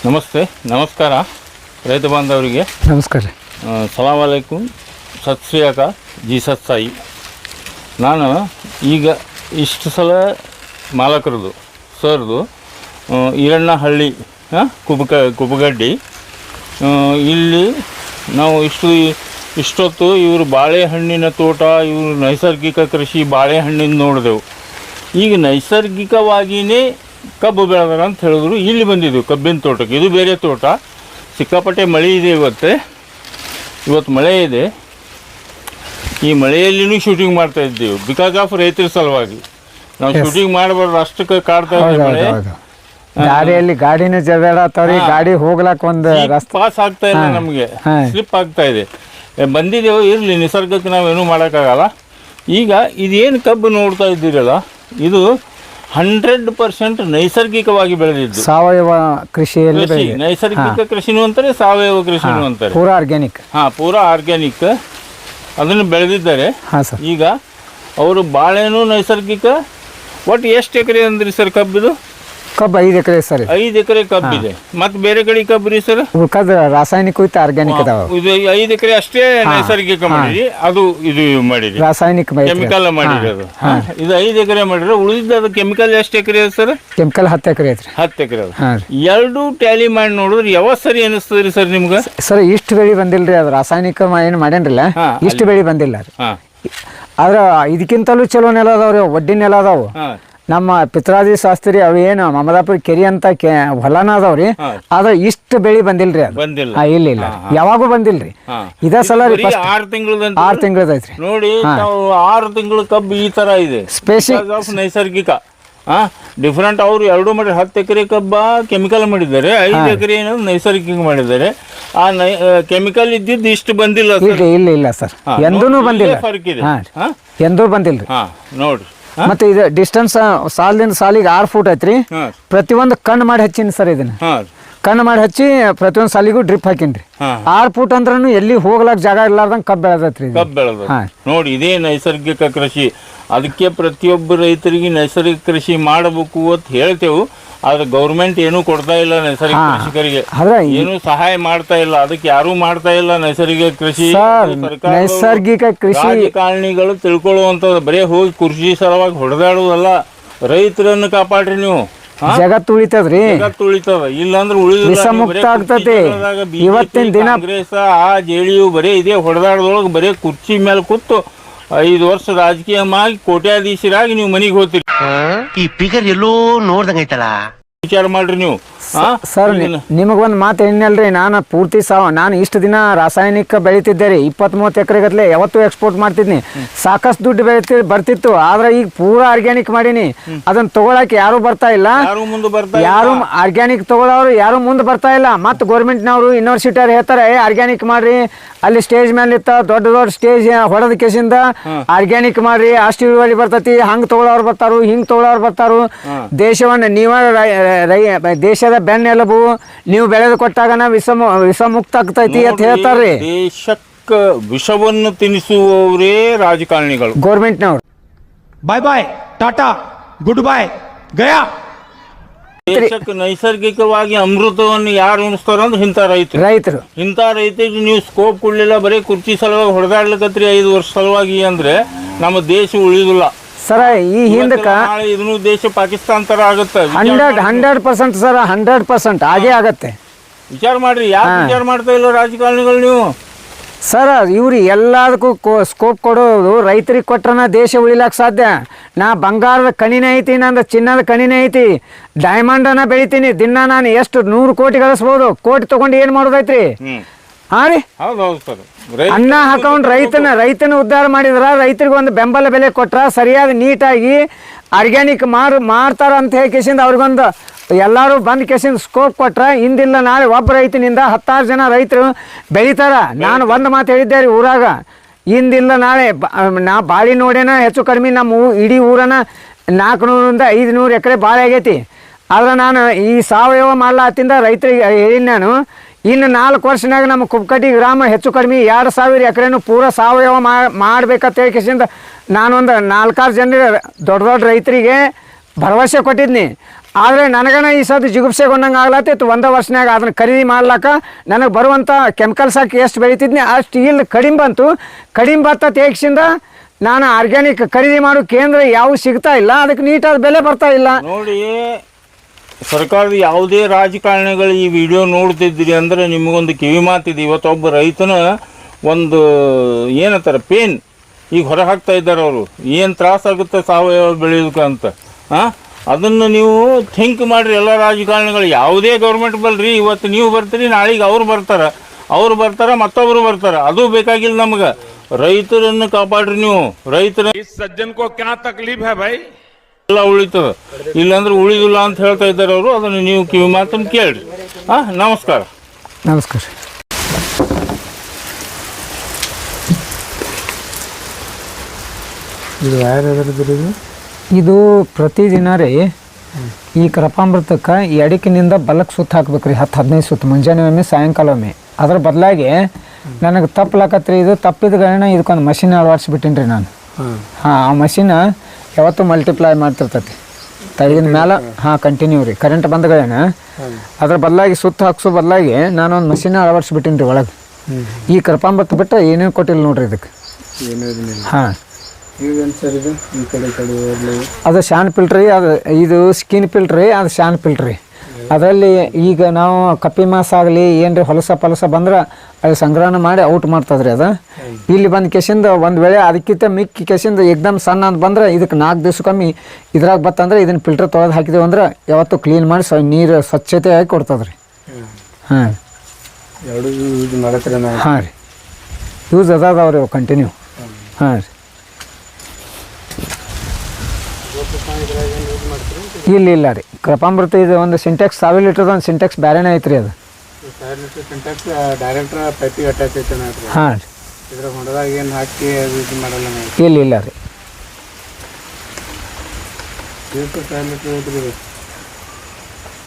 ನಮಸ್ತೆ, ನಮಸ್ಕಾರ ರೈತ ಬಾಂಧವರಿಗೆ. ನಮಸ್ಕಾರ. ಸಲಾಮ್ ಅಲೈಕುಮ್, ಸತ್ ಶ್ರೀ ಅಕಾಲ್, ಜಿ ಸತ್ ಸಾಯಿ. ನಾನು ಈಗ ಇಷ್ಟು ಸಲ ಮಾಲಕರದು ಸರ್ದು ಈರಣ್ಣಹಳ್ಳಿ ಕುಬಗಡ್ಡಿ ಇಲ್ಲಿ ನಾವು ಇಷ್ಟೊತ್ತು ಇವರು ಬಾಳೆಹಣ್ಣಿನ ತೋಟ, ಇವರು ನೈಸರ್ಗಿಕ ಕೃಷಿ ಬಾಳೆಹಣ್ಣಿನ ನೋಡಿದೆವು. ಈಗ ನೈಸರ್ಗಿಕವಾಗಿಯೇ ಕಬ್ಬು ಬೆಳೆದಾರ ಅಂತ ಹೇಳಿದ್ರು. ಇಲ್ಲಿ ಬಂದಿದ್ದೆವು ಕಬ್ಬಿನ ತೋಟಕ್ಕೆ. ಇದು ಬೇರೆ ತೋಟ. ಸಿಕ್ಕಾಪಟ್ಟೆ ಮಳೆ ಇದೆ. ಇವತ್ತು ಮಳೆ ಇದೆ. ಈ ಮಳೆಯಲ್ಲಿನೂ ಶೂಟಿಂಗ್ ಮಾಡ್ತಾ ಇದ್ದೇವೆ ಬಿಕಾಸ್ ಆಫ್ ರೈತರ ಸಲುವಾಗಿ. ನಾವು ಶೂಟಿಂಗ್ ಮಾಡಬಾರ್ದು, ಅಷ್ಟಕ್ಕೆ ಕಾಡ್ತಾ ಇದೆ ಮಳೆ. ಗಾಡಿಯಲ್ಲಿ ಗಾಡಿನ ಜಗಾಡತ್ತವ್ರಿ, ಗಾಡಿ ಹೋಗ್ಲಾಕ ಒಂದು ಪಾಸ್ ಆಗ್ತಾ ಇಲ್ಲ, ನಮಗೆ ಸ್ಲಿಪ್ ಆಗ್ತಾ ಇದೆ. ಬಂದಿದ್ದೇವೆ, ಇರಲಿ, ನಿಸರ್ಗಕ್ಕೆ ನಾವೇನು ಮಾಡೋಕ್ಕಾಗಲ್ಲ. ಈಗ ಇದೇನು ಕಬ್ಬು ನೋಡ್ತಾ ಇದ್ದೀರಲ್ಲ, ಇದು 100% ನೈಸರ್ಗಿಕವಾಗಿ ಬೆಳೆದಿದ್ದು ಸಾವಯವ ಕೃಷಿಯಲ್ಲಿ. ನೈಸರ್ಗಿಕ ಕೃಷಿನೂ ಅಂತಾರೆ, ಸಾವಯವ ಕೃಷಿನೂ ಅಂತಾರೆ. ಪೂರಾ ಆರ್ಗ್ಯಾನಿಕ್. ಪೂರಾ ಆರ್ಗ್ಯಾನಿಕ್ ಅದನ್ನು ಬೆಳೆದಿದ್ದಾರೆ. ಈಗ ಅವರು ಬಾಳೆನೂ ನೈಸರ್ಗಿಕ. ಒಟ್ಟು ಎಷ್ಟು ಎಕರೆ ಅಂದ್ರಿ ಸರ್ ಕಬ್ಬಿದು? ಕಬ್ಬು 5 ಎಕರೆ ಸರ್. 5 ಎಕರೆ ಕಬ್ಬಿದೆ. ಮತ್ತೆ ಬೇರೆ ಕಡೆ ಕಬ್ಬು ರೀ ಸರ್? ಉಳ್ಕದ ರಾಸಾಯನಿಕ ಇತ್ತು, ಆರ್ಗ್ಯಾನಿಕ್ ಅದಾವ. ಇದು 5 ಎಕರೆ ಅಷ್ಟೇ ನೈಸರ್ಗಿಕ ಮಾಡಿರಿ, ಅದು ಇದು ಮಾಡಿರಿ ರಾಸಾಯನಿಕ ಕೆಮಿಕಲ್ ಮಾಡಿರಿ. ಅದು ಇದು 5 ಎಕರೆ ಮಾಡಿರಿ. ಉಳಿದಿದ್ದು ಅದು ಕೆಮಿಕಲ್ ಎಷ್ಟು ಎಕರೆ ಇದೆ ಸರ್? ಕೆಮಿಕಲ್ 10 ಎಕರೆ ಐತ್ರಿ. 10 ಎಕರೆ ಅದು. ಎರಡು ಟ್ಯಾಲಿ ಮಾಡಿ ನೋಡಿದ್ರೆ ಯಾವ ಸರಿ ಅನಿಸ್ತದ್ರಿ ಸರ್ ನಿಮ್ಗೆ? ಸರ್ ಇಷ್ಟು ಬೆಳೆ ಬಂದಿಲ್ರಿ. ಅದು ರಾಸಾಯನಿಕ ಏನು ಮಾಡೇನ್ರಲ್ಲ, ಇಷ್ಟು ಬೆಳೆ ಬಂದಿಲ್ಲ ರೀ. ಆದ್ರೆ ಇದಕ್ಕಿಂತಲೂ ಚಲೋ ನೆಲ ಅದಾವ್ರಿ, ಒಡ್ಡಿ ನೆಲ ಅದಾವು. ನಮ್ಮ ಪಿತ್ರಾದಿ ಶಾಸ್ತ್ರಿ ಅವು ಏನು ಮಮದಾಪುರ ಕೆರಿ ಅಂತ ಹೊಲನ ಅದಾವ್ರಿ. ಆದ್ರೆ ಇಷ್ಟು ಬೆಳಿ ಬಂದಿಲ್ರಿ. ಅದು ಇಲ್ಲ ಯಾವಾಗೂ ಬಂದಿಲ್ರಿ. ಇದ ಸಲ 6 ತಿಂಗಳದೈತ್ರಿ ನೋಡಿ. 6 ತಿಂಗಳ ಕಬ್ಬು ಈ ತರ ಇದೆ. ಸ್ಪೆಷಲ್ ಆಫ್ ನೈಸರ್ಗಿಕ ಡಿಫ್ರೆಂಟ್. ಅವರು ಎರಡು ಮಾಡಿ 10 ಎಕರೆ ಕಬ್ಬ ಕೆಮಿಕಲ್ ಮಾಡಿದ್ದಾರೆ, 5 ಎಕರೆ ಏನೋ ನೈಸರ್ಗಿಕ ಮಾಡಿದ್ದಾರೆ. ಆ ಕೆಮಿಕಲ್ ಇದ್ದಿದ್ದು ಇಷ್ಟು ಬಂದಿಲ್ಲ. ಇಲ್ಲ ಸರ್, ಎಂದೂ ಬಂದಿಲ್ಲ. ಫರ್ಕ್ ಇದೆ, ಎಂದೂ ಬಂದಿಲ್ರಿ. ನೋಡ್ರಿ. ಮತ್ತೆ ಇದು ಡಿಸ್ಟೆನ್ಸ್ ಸಾಲಿಂದ ಸಾಲಿಗೆ 6 ಫೂಟ್ ಐತ್ರಿ. ಪ್ರತಿಯೊಂದು ಕಣ್ಣು ಮಾಡಿ ಹಚ್ಚಿನಿ ಸರ್. ಇದನ್ನ ಕಣ್ಣು ಮಾಡಿ ಹಚ್ಚಿ ಪ್ರತಿಯೊಂದು ಸಾಲಿಗೂ ಡ್ರಿಪ್ ಹಾಕಿನ್ರಿ. 6 ಫೂಟ್ ಅಂದ್ರೂ ಎಲ್ಲಿ ಹೋಗ್ಲಾಕ ಜಾಗ ಇರ್ಲಾರ್ದಂಗ ಕಬ್ಬು ಬೆಳೆದೈತ್ರಿ. ನೋಡಿ, ಇದೇ ನೈಸರ್ಗಿಕ ಕೃಷಿ. ಅದಕ್ಕೆ ಪ್ರತಿಯೊಬ್ಬ ರೈತರಿಗೆ ನೈಸರ್ಗಿಕ ಕೃಷಿ ಮಾಡಬೇಕು ಅಂತ ಹೇಳ್ತೇವೆ. ಆದ್ರೆ ಗೌರ್ಮೆಂಟ್ ಏನೂ ಕೊಡ್ತಾ ಇಲ್ಲ ನೈಸರ್ಗಿಕ ಕೃಷಿಕರಿಗೆ, ಏನು ಸಹಾಯ ಮಾಡ್ತಾ ಇಲ್ಲ. ಅದಕ್ಕೆ ಯಾರು ಮಾಡ್ತಾ ಇಲ್ಲ ನೈಸರ್ಗಿಕ ಕೃಷಿ. ನೈಸರ್ಗಿಕ ಕೃಷಿ ರಾಜಕಾರಣಿಗಳು ತಿಳ್ಕೊಳ್ಳುವಂಥದ್ದು ಬರೀ ಹೋಗಿ ಕೃಷಿ ಸಲುವಾಗಿ ಹೊಡೆದಾಡುವುದಲ್ಲ. ರೈತರನ್ನು ಕಾಪಾಡ್ರಿ ನೀವು. ಜಗತ್ತು ಉಳಿತದ್ರಿ, ಜಗತ್ತು ಉಳಿತದ. ಇಲ್ಲಾಂದ್ರೆ ವಿಷಮುಕ್ತ ಆಗ್ತದೆ. ಇವತ್ತಿನ ದಿನ ಕಾಂಗ್ರೆಸ್ JDU ಬರೀ ಇದೇ ಹೊಡೆದಾಡದೊಳಗೆ ಬರೀ ಕುರ್ಚಿ ಮೇಲೆ ಕೂತು 5 ವರ್ಷ ರಾಜಕೀಯ ಮಾಡಿ ಕೋಟ್ಯಾಧೀಶರಾಗಿ ನೀವು ಮನೆಗೆ ಹೋಗ್ತೀರಿ. ಈ ಫಿಗರ್ ಎಲ್ಲೋ ನೋಡ್ದಂಗೈತಲ್ಲ, ವಿಚಾರ ಮಾಡ್ರಿ ನೀವು. ಸರ್ ನಿಮಗೊಂದು ಮಾತು ಏನಲ್ರಿ, ನಾನು ಪೂರ್ತಿ ನಾನು ಇಷ್ಟು ದಿನ ರಾಸಾಯನಿಕ ಬೆಳಿತಿದ್ದೆ ರೀ. 20-30 ಎಕರೆ ಗಟ್ಲೆ ಯಾವತ್ತೂ ಎಕ್ಸ್ಪೋರ್ಟ್ ಮಾಡ್ತಿದ್ನಿ. ಸಾಕಷ್ಟು ದುಡ್ಡು ಬರ್ತಿತ್ತು. ಆದ್ರೆ ಈಗ ಪೂರಾ ಆರ್ಗ್ಯಾನಿಕ್ ಮಾಡೀನಿ. ಅದನ್ನ ತಗೊಳಕ್ಕೆ ಯಾರು ಬರ್ತಾ ಇಲ್ಲ. ಯಾರು ಆರ್ಗ್ಯಾನಿಕ್ ತಗೊಳ್ಳೋರು ಯಾರು ಮುಂದೆ ಬರ್ತಾ ಇಲ್ಲ. ಮತ್ತು ಗೌರ್ಮೆಂಟ್ನವರು ಯೂನಿವರ್ಸಿಟಿ ಅವ್ರು ಹೇಳ್ತಾರೆ, ಆರ್ಗ್ಯಾನಿಕ್ ಮಾಡ್ರಿ. ಅಲ್ಲಿ ಸ್ಟೇಜ್ ಮೇಲೆ ಇತ್ತ ದೊಡ್ಡ ದೊಡ್ಡ ಸ್ಟೇಜ್ ಹೊಡೆದ ಕೇಸಿಂದ ಆರ್ಗ್ಯಾನಿಕ್ ಮಾಡ್ರಿ, ಅಷ್ಟು ಇಳುವರಿ ಬರ್ತೈತಿ. ಹಂಗೆ ತಗೊಳ್ಳೋರು ಬರ್ತಾರು, ಹಿಂಗೆ ತಗೊಳ್ಳೋರು ಬರ್ತಾರು. ದೇಶವನ್ನು ನೀವ ದೇಶದ ಬೆನ್ನೆಲುಬು, ನೀವು ಬೆಳೆದು ಕೊಟ್ಟಾಗ ವಿಷಮುಕ್ತ ಆಗ್ತೈತಿ ಅಂತ ಹೇಳ್ತಾರ್ರಿ. ದೇಶಕ್ಕೆ ವಿಷವನ್ನು ತಿನ್ನಿಸುವವರೇ ರಾಜಕಾರಣಿಗಳು, ಗೌರ್ಮೆಂಟ್ನವ್ರು. ಬಾಯ್ ಬಾಯ್, ಟಾಟಾ, ಗುಡ್ ಬಾಯ್, ಗಯಾ. ದೇಶಕ್ಕೆ ನೈಸರ್ಗಿಕವಾಗಿ ಅಮೃತವನ್ನು ಯಾರು ಉಣಿಸ್ತಾರ ಅಂದ್ರೆ ಇಂಥ ರೈತರು. ಇಂಥ ರೈತರಿಗೆ ನೀವು ಸ್ಕೋಪ್ ಕೊಡ್ಲಿಲ್ಲ. ಬರೀ ಕುರ್ಚಿ ಸಲುವಾಗಿ ಹೊಡೆದಾಡ್ಲಿಕ್ಕತ್ರಿ 5 ವರ್ಷ ಸಲುವಾಗಿ ಅಂದ್ರೆ ನಮ್ಮ ದೇಶ ಉಳಿದಿಲ್ಲ ಸರ. ಈ ಹಿಂದಕ್ಕೆ ಇದನ್ನು ದೇಶ ಪಾಕಿಸ್ತಾನ ತರ ಆಗುತ್ತೆ. 100% ಸರ, 100% ಆಗೇ ಆಗತ್ತೆ. ವಿಚಾರ ಮಾಡ್ರಿ. ಯಾಕೆ ವಿಚಾರ ಮಾಡ್ತಾ ಇಲ್ಲ ರಾಜಕಾರಣಿಗಳು ನೀವು? ಸರ್ ಇವ್ರು ಎಲ್ಲದಕ್ಕೂ ಸ್ಕೋಪ್ ಕೊಡೋದು ರೈತರಿಗೆ ಕೊಟ್ರನ ದೇಶ ಉಳಿಲಾಕ ಸಾಧ್ಯ. ನಾ ಬಂಗಾರದ ಕಣಿನೇ ಐತಿ, ನಂದು ಚಿನ್ನದ ಕಣಿನೇ ಐತಿ, ಡೈಮಂಡನ್ನ ಬೆಳಿತೀನಿ. ದಿನ ನಾನು ಎಷ್ಟು 100 ಕೋಟಿ ಗಳಿಸ್ಬೋದು. ಕೋಟಿ ತಗೊಂಡು ಏನು ಮಾಡೋದೈತ್ರಿ? ರೀ ಅನ್ನ ಹಾಕೊಂಡ್ ರೈತನ ಉದ್ಧಾರ ಮಾಡಿದ್ರ, ರೈತರಿಗೆ ಒಂದು ಬೆಂಬಲ ಬೆಲೆ ಕೊಟ್ರ, ಸರಿಯಾದ ನೀಟಾಗಿ ಆರ್ಗ್ಯಾನಿಕ್ ಮಾಡ್ತಾರ ಅಂತ ಹೇಳಿ ಕೇಸಿಂದ ಅವ್ರಿಗೊಂದು ಎಲ್ಲರೂ ಬಂದು ಕೇಸಿಂದ ಸ್ಕೋಪ್ ಕೊಟ್ರ, ಇಂದಿಲ್ಲ ನಾಳೆ ಒಬ್ಬ ರೈತನಿಂದ 10 ಜನ ರೈತರು ಬೆಳಿತಾರ. ನಾನು ಒಂದು ಮಾತು ಹೇಳಿದ್ದೆ ರೀ ಊರಾಗ, ಇಂದಿಲ್ಲ ನಾಳೆ ನಾ ಬಾಳಿ ನೋಡೇನ ಹೆಚ್ಚು ಕಡಿಮೆ ನಮ್ಮ ಇಡೀ ಊರನ 400ರಿಂದ 500 ಎಕರೆ ಬಾಳೆ ಆಗೈತಿ. ಆದ್ರೆ ನಾನು ಈ ಸಾವಯವ ಮಾಡ್ಲಾತಿಂದ ರೈತರಿಗೆ ಹೇಳಿ, ನಾನು ಇನ್ನು 4 ವರ್ಷನಾಗ ನಮ್ಮ ಕುಬಕಟ್ಟಿ ಗ್ರಾಮ ಹೆಚ್ಚು ಕಡಿಮೆ 2000 ಎಕರೆನೂ ಪೂರ ಸಾವಯವ ಮಾಡ್ಬೇಕಂತ ಹೇಳಿಕೆಸಿಂದ ನಾನೊಂದು 4-6 ಜನ ದೊಡ್ಡ ರೈತರಿಗೆ ಭರವಸೆ ಕೊಟ್ಟಿದ್ನಿ. ಆದರೆ ನನಗನ ಈ ಸತಿ ಜಿಗುಪ್ಸೆಗೊಂಡಂಗೆ ಆಗ್ಲತ್ತಿತ್ತು ಒಂದೇ ವರ್ಷನಾಗ ಅದನ್ನು ಖರೀದಿ ಮಾಡ್ಲಾಕ ನನಗೆ ಬರುವಂಥ ಕೆಮಿಕಲ್ಸ್ ಹಾಕಿ ಎಷ್ಟು ಬೆಳಿತಿದ್ನಿ ಅಷ್ಟು ಇಲ್ಲಿ ಕಡಿಮೆ ಬಂತು. ಕಡಿಮೆ ಬತ್ತ ತೇಗ್ಸಿಂದ ನಾನು ಆರ್ಗ್ಯಾನಿಕ್ ಖರೀದಿ ಮಾಡೋ ಕೇಂದ್ರ ಯಾವ ಸಿಗ್ತಾ ಇಲ್ಲ, ಅದಕ್ಕೆ ನೀಟಾದ ಬೆಲೆ ಬರ್ತಾ ಇಲ್ಲ. ನೋಡಿ, ಸರ್ಕಾರದ ಯಾವುದೇ ರಾಜಕಾರಣಿಗಳು ಈ ವಿಡಿಯೋ ನೋಡ್ತಿದ್ದೀರಿ ಅಂದರೆ ನಿಮಗೊಂದು ಕಿವಿ ಮಾತಿದೆ. ಇವತ್ತೊಬ್ಬ ರೈತನ ಒಂದು ಏನಂತಾರೆ ಪೇನ್ ಈಗ ಹೊರ ಹಾಕ್ತಾ ಇದ್ದಾರೆ. ಅವರು ಏನು ತ್ರಾಸಾಗುತ್ತೆ ಸಾವಯವ ಬೆಳೆಯೋದಕ್ಕೆ ಅಂತ. ಅದನ್ನು ನೀವು ಥಿಂಕ್ ಮಾಡಿರಿ ಎಲ್ಲ ರಾಜಕಾರಣಿಗಳು. ಯಾವುದೇ ಗೌರ್ಮೆಂಟ್ ಬಲ್ರಿ, ಇವತ್ತು ನೀವು ಬರ್ತೀರಿ, ನಾಳೆಗೆ ಅವ್ರು ಬರ್ತಾರೆ ಮತ್ತೊಬ್ಬರು ಬರ್ತಾರೆ. ಅದು ಬೇಕಾಗಿಲ್ಲ ನಮ್ಗೆ. ರೈತರನ್ನು ಕಾಪಾಡ್ರಿ ನೀವು. ರೈತರ ಸಜ್ಜನ್ ಕೋ ಕ್ಯಾ ತಕ್ಲೀಫ್ ಹೈ ಭಾಯ್? ಎಲ್ಲ ಉಳಿತದ, ಇಲ್ಲಾಂದ್ರೆ ಉಳಿದಿಲ್ಲ ಅಂತ ಹೇಳ್ತಾ ಇದ್ದಾರೆ ಅವರು. ಅದನ್ನು ನೀವು ಕಿವಿ ಮಾತನ್ನು ಕೇಳ್ರಿ. ನಮಸ್ಕಾರ. ನಮಸ್ಕಾರ. ಇದು ಪ್ರತಿದಿನ ರೀ ಈ ಕೃಪಾಮೃತಕ್ಕೆ ಎಡಕಿನಿಂದ ಬಲಕ್ಕೆ ಸುತ್ತ ಹಾಕ್ಬೇಕು ರೀ, 10-15 ಸುತ್ತ, ಮುಂಜಾನೆ ಒಮ್ಮೆ ಸಾಯಂಕಾಲ ಒಮ್ಮೆ. ಅದ್ರ ಬದಲಾಗಿ ನನಗೆ ತಪ್ಪಲಾಕತ್ರಿ. ಇದು ತಪ್ಪಿದ ಕಾರಣ ಇದಕ್ಕೊಂದು ಮಷಿನ್ ಅಳವಡಿಸ್ಬಿಟ್ಟಿನಿ ರೀ ನಾನು. ಆ ಮಷಿನ್ ಯಾವತ್ತೂ ಮಲ್ಟಿಪ್ಲೈ ಮಾಡ್ತಿರ್ತೈತಿ ತಳಗಿನ ಮೇಲೆ. ಕಂಟಿನ್ಯೂ ರೀ ಕರೆಂಟ್ ಬಂದಗಳೇನ ಅದ್ರ ಬದಲಾಗಿ ಸುತ್ತ ಹಾಕ್ಸೋ ಬದಲಾಗಿ ನಾನೊಂದು ಮಷಿನ್ ಅಳವಡಿಸ್ಬಿಟ್ಟಿನಿ ರೀ ಒಳಗೆ. ಈ ಕೃಪಾಮೃತ ಬಿಟ್ಟು ಏನೇನು ಕೊಟ್ಟಿಲ್ಲ ನೋಡ್ರಿ ಇದಕ್ಕೆ. ಅದು ಶಾನ್ ಫಿಲ್ಟ್ರಿ, ಅದು ಇದು ಸ್ಕಿನ್ ಫಿಲ್ಟ್ರಿ, ಅದು ಶಾನ್ ಫಿಲ್ಟ್ರಿ. ಅದರಲ್ಲಿ ಈಗ ನಾವು ಕಪ್ಪಿ ಮಾಸ ಆಗಲಿ ಏನ್ರಿ ಹೊಲಸ ಬಂದ್ರೆ ಅದು ಸಂಗ್ರಹಣ ಮಾಡಿ ಔಟ್ ಮಾಡ್ತದ್ರಿ. ಅದು ಇಲ್ಲಿ ಬಂದು ಕೆಸಿಂದ ಒಂದು ವೇಳೆ ಅದಕ್ಕಿಂತ ಮಿಕ್ಕಿ ಕೆಸಿಂದ ಏಕ್ದಮ್ ಸಣ್ಣ ಅಂತ ಬಂದ್ರೆ ಇದಕ್ಕೆ 4 ದಿವಸಕ್ಕೊಮ್ಮೆ ಇದ್ರಾಗ ಬತ್ತಂದ್ರೆ ಇದನ್ನು ಫಿಲ್ಟರ್ ತೊಳೆದು ಹಾಕಿದೇವು ಅಂದ್ರೆ ಯಾವತ್ತೂ ಕ್ಲೀನ್ ಮಾಡಿ ನೀರು ಸ್ವಚ್ಛತೆ ಆಗಿ ಕೊಡ್ತದ್ರಿ. ಹಾಂ ರೀ, ಯೂಸ್ ಅದಾವ್ರಿ ಅವು ಕಂಟಿನ್ಯೂ. ಹಾಂ ರೀ, ಇಲ್ಲ ರೀ ಕೃಪಾಮೃತ ಇದು ಒಂದು ಸಿಂಟೆಕ್ಸ್ 1000 ಲೀಟರ್ದು ಒಂದು ಸಿಂಟೆಕ್ಸ್ ಬೇರೆನೇ ಐತ್ರಿ. ಅದು ಹಾಂ ರೀ, ಇಲ್ಲ ರೀ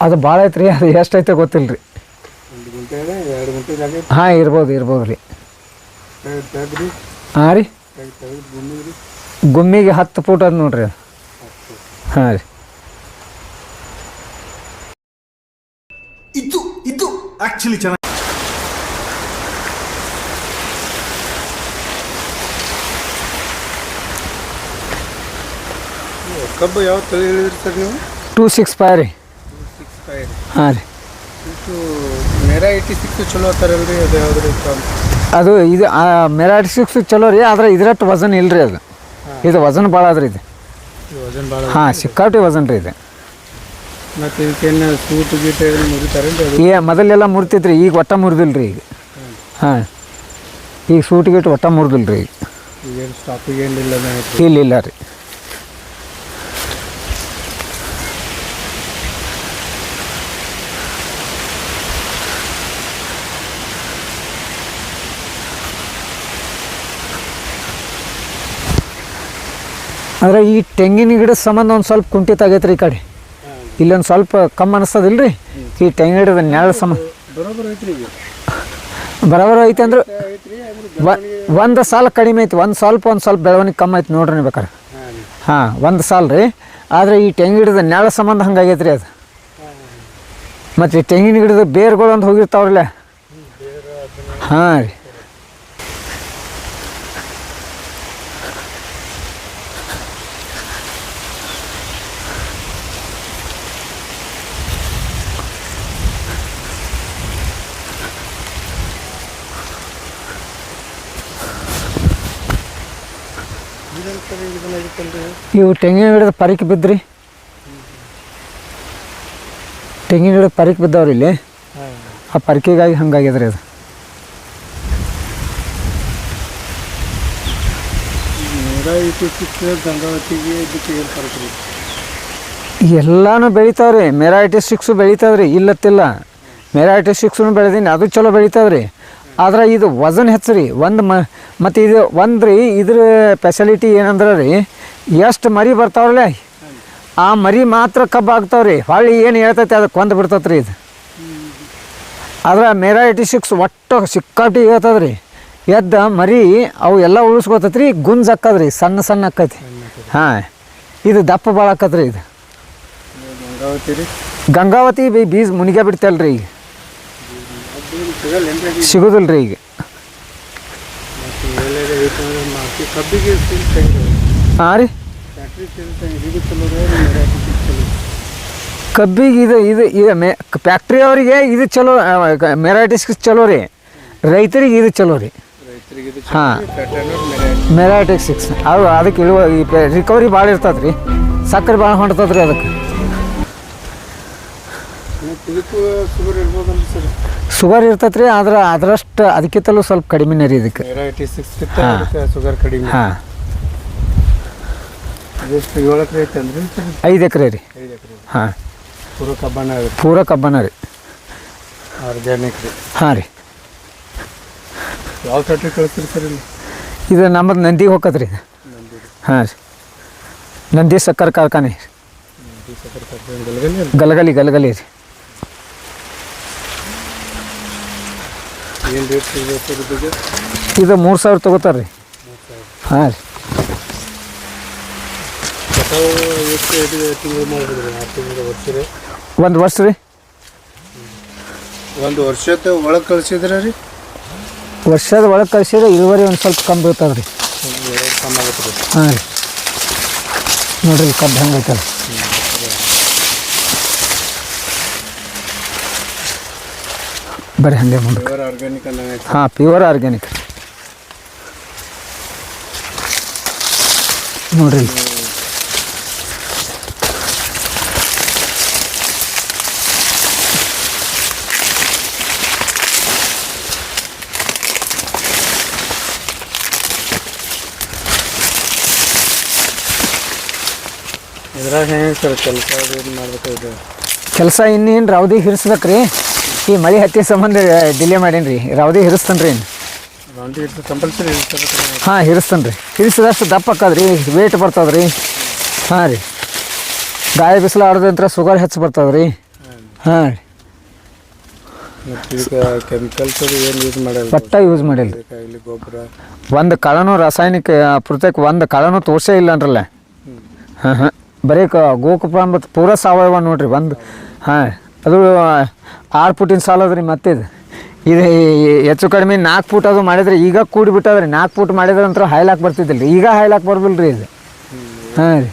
ಅದು ಭಾಳ ಐತ್ರಿ. ಅದು ಎಷ್ಟೈತೆ ಗೊತ್ತಿಲ್ಲ ರೀ. ಹಾಂ ಇರ್ಬೋದು ರೀ. ಹಾಂ ರೀ, ಗುಮ್ಮಿಗೆ 10 ಫೂಟ್ ಅದು ನೋಡ್ರಿ ಅದು. ಹಾಂ ರೀ, ಇದು ಆಕ್ಚುಲಿ ಚೆನ್ನಾಗಿ. ಕಬ್ಬು ಯಾವ ತಳಿ ಹೇಳಿದ್ರಿ ಸರ್ ನೀವು? 265 ರೀ. ಹಾಂ ರೀ, ಮೇರಾ 86 ಚಲೋ ಅತ್ತಾರಲ್ರಿ, ಅದು ಯಾವ್ದು ರೀ? ಅದು ಇದು ಮೇರಾ 86 ಚಲೋ ರೀ. ಆದ್ರೆ ಇದ್ರಟ್ಟು ವಜನ್ ಇಲ್ಲ ರೀ. ಅದು ಇದು ವಜನ್ ಭಾಳ ಅದ್ರಿ ಇದು. ವಜನ್ ಭಾಳ? ಹಾಂ, ಸಿಕ್ಕಾಟಿ ವಜನ್ ರೀ ಇದು. ಮತ್ತು ಇದಕ್ಕೇನು ಸೂಟು ಗೀಟ ಮುರಿತಾರೇನ್ರಿ? ಮೊದಲೆಲ್ಲ ಮುರಿತಿದ್ರಿ, ಈಗ ಒಟ್ಟ ಮುರಿದಿಲ್ಲ ರೀ ಈಗ. ಹಾಂ, ಈಗ ಸೂಟ್ ಗೀಟ್ ಒಟ್ಟ ಮುರಿದಿಲ್ಲ ರೀ ಈಗ. ಈಗೇನು ಸ್ಟಾಪಿಗೆ ಏನಿಲ್ಲ? ಇಲ್ಲ ರೀ. ಆದರೆ ಈ ತೆಂಗಿನ ಗಿಡದ ಸಂಬಂಧ ಒಂದು ಸ್ವಲ್ಪ ಕುಂಠಿತ ಆಗೈತೆ ರೀ ಈ ಕಡೆ. ಇಲ್ಲೊಂದು ಸ್ವಲ್ಪ ಕಮ್ಮಿ ಅನಿಸ್ತದಿಲ್ಲ ರೀ ಈ ತೆಂಗಿನ ಗಿಡದ ನೆರಳು ಸಂಬಂಧ. ಬರೋಬರ ಐತೆ ಅಂದ್ರೆ ಒಂದು ಸಾಲ ಕಡಿಮೆ ಐತಿ, ಒಂದು ಸ್ವಲ್ಪ ಬೆಳವಣಿಗೆ ಕಮ್ಮಿ ಐತಿ ನೋಡ್ರಿ ನೀವು ಬೇಕಾರೆ. ಹಾಂ, ಒಂದು ಸಾಲ ರೀ. ಆದರೆ ಈ ತೆಂಗಿನ ಗಿಡದ ನೆರಳು ಸಂಬಂಧ ಹಂಗಾಗೈತೆ ರೀ ಅದು. ಮತ್ತು ಈ ತೆಂಗಿನ ಗಿಡದ ಬೇರುಗಳು ಅಂತ ಹೋಗಿರ್ತಾವ್ರಲ್ಲ. ಹಾಂ ರೀ, ಇವು ತೆಂಗಿನ ಗಿಡದ ಪರಿಕೆ ಬಿದ್ದ್ರಿ. ತೆಂಗಿನ ಗಿಡದ ಪರಿಕೆ ಬಿದ್ದವ್ರಿ ಇಲ್ಲಿ. ಆ ಪರಿಕೆಗಾಗಿ ಹಂಗಾಗ್ಯದ್ರಿ ಅದು. ಎಲ್ಲಾನು ಬೆಳಿತಾವ್ರಿ. ಮೇರಾ 86 ಬೆಳಿತಾವ್ರಿ, ಇಲ್ಲತ್ತಿಲ್ಲ. ಮೇರಾ 86 ಬೆಳೆದೀನಿ, ಅದು ಚಲೋ ಬೆಳಿತಾವ್ರಿ. ಆದ್ರೆ ಇದು ವಜನ್ ಹೆಚ್ಚು ಒಂದು ಮತ್ತು ಇದು ಒಂದು ರೀ ಇದ್ರ ಫೆಸಿಲಿಟಿ ಏನಂದ್ರೆ ರೀ, ಎಷ್ಟು ಮರಿ ಬರ್ತಾವ್ರಲ್ಲ ಆ ಮರಿ ಮಾತ್ರ ಕಬ್ಬು ಆಗ್ತಾವ್ರಿ. ಹೊಳ್ಳಿ ಏನು ಹೇಳ್ತೈತೆ ಅದಕ್ಕೆ ಕೊಂದು ಬಿಡ್ತೈತೆ ರೀ ಇದು. ಆದ್ರೆ ಮೇರಾ 86 ಒಟ್ಟು ಸಿಕ್ಕಾಟಿ ಹೇಳ್ತದ ರೀ. ಎದ್ದ ಮರಿ ಅವು ಎಲ್ಲ ಉಳಿಸ್ಕೋತೈತೆ ರೀ. ಗುಂಜ್ ಹಾಕದ್ರಿ, ಸಣ್ಣ ಆಕೈತಿ. ಹಾಂ, ಇದು ದಪ್ಪ ಭಾಳ ಆಕತ್ರಿ ಇದು. ಗಂಗಾವತಿ ರೀ ಗಂಗಾವತಿ ಬೀಜ ಮುನಿಗೆ ಬಿಡ್ತಲ್ರಿ ಈಗ ಸಿಗೋದಿಲ್ಲ ರೀ ಈಗ ಕಬ್ಬಿಗೆ ಹಾಂ ರೀ ಫ್ಯಾಕ್ಟ್ರಿ ಇದು ಚಲೋ ರೀ ಚಲೋ ಕಬ್ಬಿಗೆ ಇದು ಫ್ಯಾಕ್ಟ್ರಿ ಅವರಿಗೆ ಇದು ಚಲೋ ಮೆರಾಟಿಸ್ ಚಲೋ ರೀ ರೈತರಿಗೆ ಇದು ಚಲೋ ರೀ ರೈತರಿಗೆ ಇದು ಹಾಂ ಫ್ಯಾಕ್ಟ್ರಿ ಮೆರಾಟಿಕ್ 6 ಅದು ಅದಕ್ಕೆ ಇಳುವ ರಿಕವರಿ ಭಾಳ ಇರ್ತದೆ ರೀ ಸಕ್ಕರೆ ಭಾಳ ಹೊಂಟ್ತದೆ ರೀ ಅದಕ್ಕೆ ಇದಕ್ಕೂ ಶುಗರ್ ಇರ್ಬೋದಲ್ಲ ಸರ್ ಶುಗರ್ ಇರ್ತೈತೆ ರೀ ಆದ್ರೆ ಅದರಷ್ಟು ಅದಕ್ಕಿಂತಲೂ ಸ್ವಲ್ಪ ಕಡಿಮೆನೇ ರೀ ಇದಕ್ಕೆ ವೆರೈಟಿ 6 ಅದಕ್ಕೆ ಶುಗರ್ ಕಡಿಮೆ ಹಾಂ ಎಷ್ಟು 7 ಎಕರೆ ಐತೆ ಅಂದ್ರೆ 5 ಎಕರೆ ರೀ 5 ಎಕರೆ ಹಾಂ ಪೂರ ಕಬ್ಬನ ಆಗುತ್ತೆ ಪೂರ ಕಬ್ಬನ ರೀ ಆರ್ಗ್ಯಾನಿಕ್ ರೀ ಹಾಂ ರೀ ಯಾವ ಫ್ಯಾಕ್ಟ್ರಿ ಕಳಿಸ್ತೀರಿ ಸರ್ ಇಲ್ಲಿ ಇದು ನಮ್ಮದು ನಂದಿಗೆ ಹೋಗತ್ತೆ ರೀ ಹಾಂ ರೀ ನಂದಿ ಸಕ್ಕರೆ ಕಾರ್ಖಾನೆ ಗಲಗಲಿ ರೀ ಏನು ರೇಟ್ ಇದೆ ಸರ್ ಇದಕ್ಕೆ ಇದು 3,000 ತೊಗೋತಾರೆ ರೀ ಹಾಂ ರೀ ಕಟಾವು ಎಷ್ಟು ತಿಂಗಳು ಮಾಡಿದ್ರಿ 6 ತಿಂಗಳು ವರ್ಷ ರೀ 1 ವರ್ಷ ರೀ ಒಂದು ವರ್ಷದ ಒಳಗೆ ಕಳಿಸಿದ್ರೆ ರೀ ವರ್ಷದ ಒಳಗೆ ಕಳಿಸಿದ್ರೆ ಇಳುವರಿ ಒಂದು ಸ್ವಲ್ಪ ಕಮ್ಮಿ ಬೀಳ್ತದೆ ರೀ ಕಮ್ಮಿ ಆಗುತ್ತೆ ರೀ ಹಾಂ ರೀ ನೋಡಿರಿ ಕಬ್ಬು ಹೆಂಗೆ ಐತಲ್ಲ ಬರೀ ಹಂಗೆ ಮುಂದೆ ಪ್ಯೂರ್ ಆರ್ಗ್ಯಾನಿಕ್ ಅನ್ನಂಗೆ ಹಾಂ ಪ್ಯೂರ್ ಆರ್ಗ್ಯಾನಿಕ್ ನೋಡಿರಿ ಇದ್ರಾಗ ಹೆಂಗೆ ಸರ್ ಕೆಲಸ ಏನು ಮಾಡ್ಬೇಕಾಗಿದೆ ಕೆಲಸ ಇನ್ನೇನು ರೌದಿ ಹಿರಿಸ್ಬೇಕು ರೀ ಈ ಮಳೆ ಹತ್ತಿ ಸಂಬಂಧ ಡಿಲೇ ಮಾಡೀನಿ ರೀ ರೌದಿ ಹಿರಿಸ್ತಾನೆ ರೀ ರೌಂಡಿ ಇಟ್ಟು ಕಂಪಲ್ಸರಿ ಇರ್ತದೆ ಹಾಂ ಹಿರಿಸ್ತಾನೆ ರೀ ಹಿರಿಸಿದಷ್ಟು ದಪ್ಪ ಆಕ್ಕದ ರೀ ವೇಟ್ ಬರ್ತದೆ ರೀ ಹಾಂ ರೀ ಗಾಳಿ ಬಿಸಿಲು ಆಡೋದಂತ್ರ ಶುಗರ್ ಹೆಚ್ಚು ಬರ್ತದೆ ರೀ ಹಾಂ ರೀ ಮತ್ತು ಇದಕ್ಕೆ ಕೆಮಿಕಲ್ಸ್ ಅದು ಏನು ಯೂಸ್ ಮಾಡಲ್ಲ ಒಟ್ಟ ಯೂಸ್ ಮಾಡಿಲ್ಲ ಇದಕ್ಕಾಗಲಿ ಗೊಬ್ಬರ ಒಂದು ಕಾಳನೂ ರಾಸಾಯನಿಕ ಪ್ರತ್ಯೇಕ ಒಂದು ಕಾಳನೂ ತೋರ್ಸೇ ಇಲ್ಲ ಅನ್ರಲ್ಲ ಹಾಂ ಬರೀ ಗೋಕುಪಾಂಬತ್ತು ಪೂರ ಸಾವಯವ ನೋಡ್ರಿ ಒಂದು ಹಾಂ ಅದು 6 ಫುಟಿನ ಸಾಲ ಅದ ರೀ ಮತ್ತಿದು ಇದು ಹೆಚ್ಚು ಕಡಿಮೆ 4 ಫುಟ್ ಅದು ಮಾಡಿದ್ರೆ ಈಗ ಕೂಡಿಬಿಟ್ಟದ್ರಿ 4 ಫುಟ್ ಮಾಡಿದ್ರೆ ನಂತರ ಹಾಯ್ಲಾಕ್ ಬರ್ತಿದ್ದಿಲ್ಲ ರೀ ಈಗ ಹಾಯ್ಲಾಕ್ ಬರ್ದಿಲ್ಲ ರೀ ಇದು ಹಾಂ ರೀ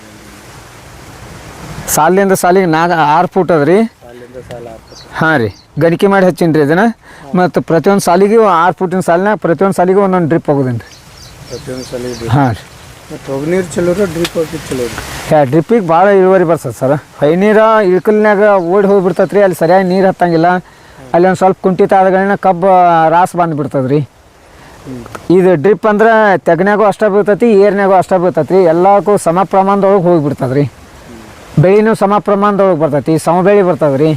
ಸಾಲಿಂದ ಸಾಲಿಗೆ 6 ಫುಟ್ ಅದ ರೀ ಅಲ್ಲಿಂದ ಸಾಲ ಆಗ್ತದೆ ಹಾಂ ರೀ ಗಣಿಕೆ ಮಾಡಿ ಹಚ್ಚೀನಿ ರೀ ಇದನ್ನು ಮತ್ತು ಪ್ರತಿಯೊಂದು ಸಾಲಿಗೆ 6 ಫುಟಿನ ಸಾಲಿನ ಪ್ರತಿಯೊಂದು ಸಾಲಿಗೆ ಒಂದೊಂದು ಡ್ರಿಪ್ ಹೋಗೋದೇನು ರೀ ಪ್ರತಿಯೊಂದು ಸಲ ಹಾಂ ರೀ ಮತ್ತು ಹೋಗಿ ನೀರು ಚಲೋ ರೀ ಡ್ರಿಪ್ ಹಾಕಿದ್ದು ಚಲೋ ರೀ ಡ್ರಿಪ್ಪಿಗೆ ಭಾಳ ಇಳುವರಿ ಬರ್ತದೆ ಸರ್ ನೀರು ಇಳ್ಕಲ್ನಾಗ ಓಡಿ ಹೋಗಿಬಿಡ್ತದೆ ರೀ ಅಲ್ಲಿ ಸರಿಯಾಗಿ ನೀರು ಹತ್ತಂಗಿಲ್ಲ ಅಲ್ಲಿ ಒಂದು ಸ್ವಲ್ಪ ಕುಂಠಿತ ಆದಗಳನ್ನ ಕಬ್ಬು ರಾಸ್ ಬಂದುಬಿಡ್ತದೆ ರೀ ಇದು ಡ್ರಿಪ್ ಅಂದ್ರೆ ತೆಗ್ನ್ಯಾಗೂ ಅಷ್ಟೇ ಬೀಳ್ತೈತಿ ಏರ್ನ್ಯಾಗೂ ಅಷ್ಟೇ ಬೀಳ್ತೈತಿ ರೀ ಎಲ್ಲಕ್ಕೂ ಸಮ ಪ್ರಮಾಣದೊಳಗೆ ಹೋಗಿಬಿಡ್ತದೆ ರೀ ಬೆಳೆನೂ ಸಮ ಪ್ರಮಾಣದೊಳಗೆ ಬರ್ತೈತಿ ಸಮಬೆಳೆ ಬರ್ತದೆ ರೀ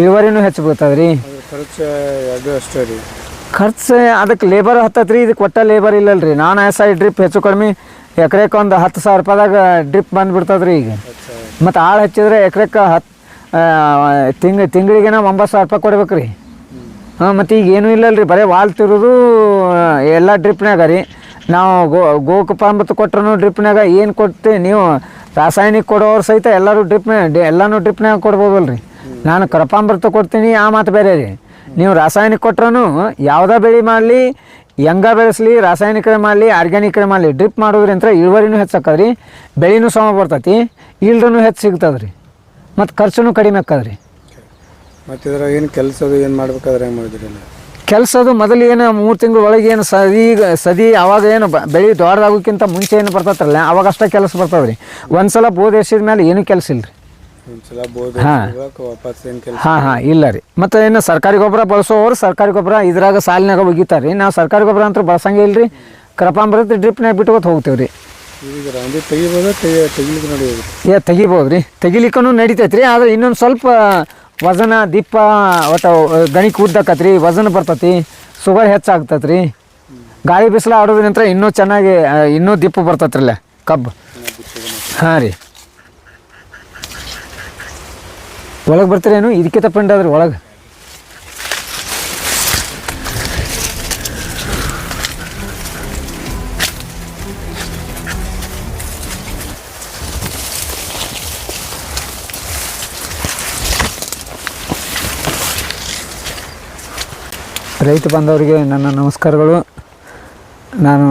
ಇಳುವರಿನೂ ಹೆಚ್ಚು ಬೀಳ್ತದೆ ರೀ ಖರ್ಚು ಅದು ಅಷ್ಟೇ ರೀ ಖರ್ಚು ಅದಕ್ಕೆ ಲೇಬರ್ ಹತ್ತೈತೆ ರೀ ಇದಕ್ಕೆ ಒಟ್ಟ ಲೇಬರ್ ಇಲ್ಲಲ್ಲ ರೀ ನಾನು SI ಡ್ರಿಪ್ ಹೆಚ್ಚು ಕಡಿಮೆ ಎಕರೆಗೆ ಒಂದು 10,000 ರೂಪಾಯಿದಾಗ ಡ್ರಿಪ್ ಬಂದುಬಿಡ್ತದೆ ರೀ ಈಗ ಮತ್ತು ಆಳು ಹಚ್ಚಿದ್ರೆ ಎಕರೆಗೆ ತಿಂಗಳಿಗೆ 9,000 ರೂಪಾಯಿ ಕೊಡ್ಬೇಕು ರೀ ಹಾಂ ಮತ್ತು ಈಗ ಏನೂ ಇಲ್ಲಲ್ಲ ರೀ ಬರೀ ವಾಲ್ ತಿರೋದು ಎಲ್ಲ ಡ್ರಿಪ್ನಾಗ ರೀ ನಾವು ಗೋಕುಪಾಂಬತ್ತು ಕೊಟ್ರೂ ಡ್ರಿಪ್ನಾಗ ಏನು ಕೊಟ್ಟು ನೀವು ರಾಸಾಯನಿಕ ಕೊಡೋರು ಸಹಿತ ಎಲ್ಲರೂ ಎಲ್ಲನೂ ಡ್ರಿಪ್ನಾಗ ಕೊಡ್ಬೋದಲ್ಲ ರೀ ನಾನು ಕರಪಾಂಬರ್ತ ಕೊಡ್ತೀನಿ ಆ ಮಾತು ಬೇರೆ ರೀ ನೀವು ರಾಸಾಯನಿಕ ಕೊಟ್ರೂ ಯಾವುದೇ ಬೆಳೆ ಮಾಡಲಿ ಹೆಂಗ ಬೆಳೆಸಲಿ ರಾಸಾಯನಿಕ ಮಾಡಲಿ ಆರ್ಗ್ಯಾನಿಕ್ ಮಾಡಲಿ ಡ್ರಿಪ್ ಮಾಡೋದ್ರಿಂದ ಇಳುವರಿನೂ ಹೆಚ್ಚಾಕದ ರೀ ಬೆಳೆನೂ ಸಮ ಬರ್ತೈತಿ ಈಲ್ಡ್ರೂ ಹೆಚ್ಚು ಸಿಗ್ತದೆ ರೀ ಮತ್ತು ಖರ್ಚುನೂ ಕಡಿಮೆ ಆಕ್ಕದ ರೀ ಮತ್ತು ಇದ್ರಾಗ ಏನು ಕೆಲಸ ಅದು ಏನು ಮಾಡ್ಬೇಕಾದ್ರೆ ಹೆಂಗೆ ಮಾಡಿದ್ರಿ ಕೆಲಸ ಅದು ಮೊದಲು ಏನು 3 ತಿಂಗಳ ಒಳಗೆ ಏನು ಸದಿ ಅವಾಗ ಏನು ಬೆಳೆ ದೊಡ್ಡದಾಗೋಕ್ಕಿಂತ ಮುಂಚೆ ಏನು ಬರ್ತೈತ್ರಲ್ಲ ಅವಾಗ ಅಷ್ಟೇ ಕೆಲಸ ಬರ್ತದೆ ರೀ ಒಂದು ಸಲ ಬೋದ್ ಎಸಿದ ಮೇಲೆ ಏನೂ ಕೆಲಸ ಇಲ್ಲ ರೀ ಒಂದ್ಸಲ ಬೋದು ವಾಪಸ್ ಏನು ಕೆಲಸ ಹಾಂ ಇಲ್ಲ ರೀ ಮತ್ತು ಏನು ಸರ್ಕಾರಿ ಗೊಬ್ಬರ ಬಳಸೋರು ಸರ್ಕಾರಿ ಗೊಬ್ಬರ ಇದ್ರಾಗ ಸಾಲಿನಾಗ ಒಗಿತಾರೆ ರೀ ನಾವು ಸರ್ಕಾರಿ ಗೊಬ್ಬರ ಅಂತ ಬಳಸಂಗೇ ಇಲ್ಲ ರೀ ಕರಪಾಂಬರತ್ತೆ ಡ್ರಿಪ್ನಾಗ ಬಿಟ್ಕೊತ ಹೋಗ್ತೇವೆ ರೀ ಈಗ ರೌಂಡಿ ತೆಗಿಬೋದ ತೆಗಿಲಿಕ್ಕೆ ನೋಡಿ ತೆಗಿಬೋದು ರೀ ತೆಗಿಲಿಕ್ಕೂ ನಡಿತೈತೆ ರೀ ಆದರೆ ಇನ್ನೊಂದು ಸ್ವಲ್ಪ ವಜನ ದಿಪ್ಪ ಒಟ್ಟು ಗಣಿಕೆ ಉದ್ದಕ್ಕತ್ ರೀ ವಜನ ಬರ್ತೈತಿ ಶುಗರ್ ಹೆಚ್ಚಾಗ್ತೈತೆ ರೀ ಗಾಳಿ ಬಿಸಿಲು ಆಡೋದ್ರಿಂದ ಇನ್ನೂ ಚೆನ್ನಾಗಿ ಇನ್ನೂ ದಿಪ್ಪು ಬರ್ತೈತ್ರಲ್ಲ ಕಬ್ಬು ಹಾಂ ರೀ ಒಳಗೆ ಬರ್ತೀರೇನು ಇದಕ್ಕೆ ತಪ್ಪಂಡಾದ್ರಿ ಒಳಗೆ ರೈತ ಬಾಂಧವರಿಗೆ ನನ್ನ ನಮಸ್ಕಾರಗಳು. ನಾನು